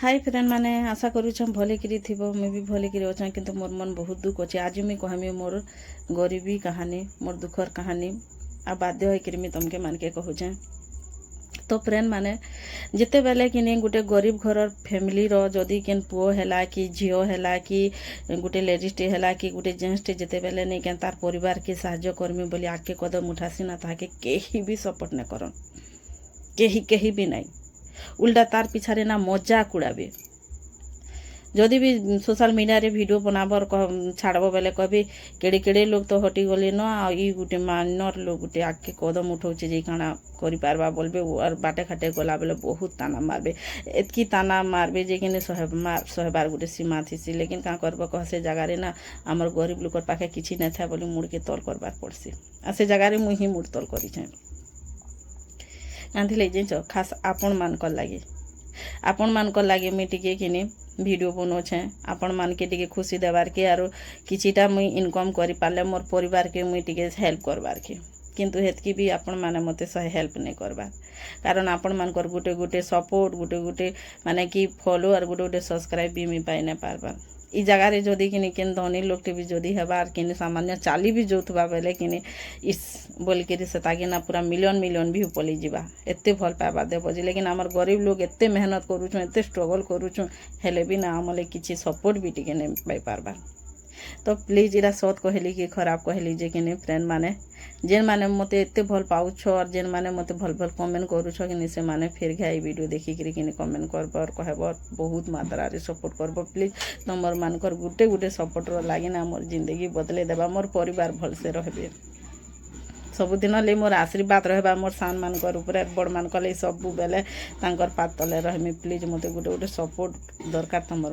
Hi friend माने आशा करूँ भले करी थी मुझे भी भले करी अच्छा किंतु मोर मन बहुत दुख अच्छे आज मुझे कहमी मोर गरीबी कहानी मोर दुखर कहानी आ बाध्य होकर मुझे तुमके मान के कहूँ। तो फ्रेंड माने जिते बेले कि गोटे गरीब घर फैमिली रो जदि केन पुओ हैला कि झीओ हैला कि गोटे लेडीजटे हैला कि गोटे जेन्ट्सटे जिते बेले नहीं केन तार परिवार के साहाय्य करमी बोली आगे कदम उठासी ना ताके केही भी सपोर्ट नहीं करन केही भी नहीं उल्टा तार पिछारे ना मजाक उड़ाबे जदि भी सोशल मीडिया रे वीडियो बनाबर छाड़ब बेले कहबे केड़े केड़े लोग तो हटी गले न आ गोटे मानर लोग गोटे आगे कदम उठाऊे जे काଣା करि पारबा बोलबे और बाटे खाटे गला बेले बहुत ताना मारबे एतकी ताना मारबे जे कि सहबार गोटे सीमा थीसी लेकिन क्या करब कह से जगार ना आमर गरीब लोकर पाखे किसी नहीं था बोली मुड़ के तल करबार पड़सी आ से जगार मुई ही मुड़ तल करी कांथिले जे खास आपण मानकर लगे आपण मानकर लगे मुई टिके किनी वीडियो बनाऊे आपण मान के टिके खुशी देवार के आरो किछिटा मुई इनकम करि पारले मोर परिवार के मुई टिके हेल्प करबार के किंतु हेतकी भी आपण माने मते सही हेल्प नहीं करबार कारण आपण मानकर गोटे गोटे सपोर्ट गोटे गोटे माने कि फॉलो और गोटे गोटे सब्सक्राइब भी मुई पाई नहीं पारबार इ जगार जदि कि केन धनी लोकटे भी जदि हेबार कि सामान्य चाली भी जोथबा बेले कि इस बोलिक से ताकि ना पूरा मिलियन मिलियन भी पलि जावा एत्ते भल पाइबा देव जे लेकिन आमर गरीब लोग एत्ते मेहनत करूँ एत्ते स्ट्रगल करूँ हेले भी ना आमले किसी सपोर्ट भी टिके नहीं पाई पारबार तो प्लीज इरा सत कहली कि खराब कहली जे कि फ्रेंड माने जेन माने मते एत्ते भल पाउछ और जेन माने मते भल भल कमेंट करूछ कि से माने फिर घाई वीडियो देखिक कि कमेंट करब और कहब बहुत मात्रा रे सपोर्ट करब प्लीज तुमर मानकर गुटे गुटे सपोर्ट लगे ना मोर जिंदगी बदले देबा मोर परिवार भल से रहबे सबुदिन ले मोर आशीर्वाद रहबा मोर सान मानकर ऊपर बड़ मानकर सबु बेले तांकर पात तले रहमी प्लीज मते गुटे गुटे सपोर्ट दरकार तुमर।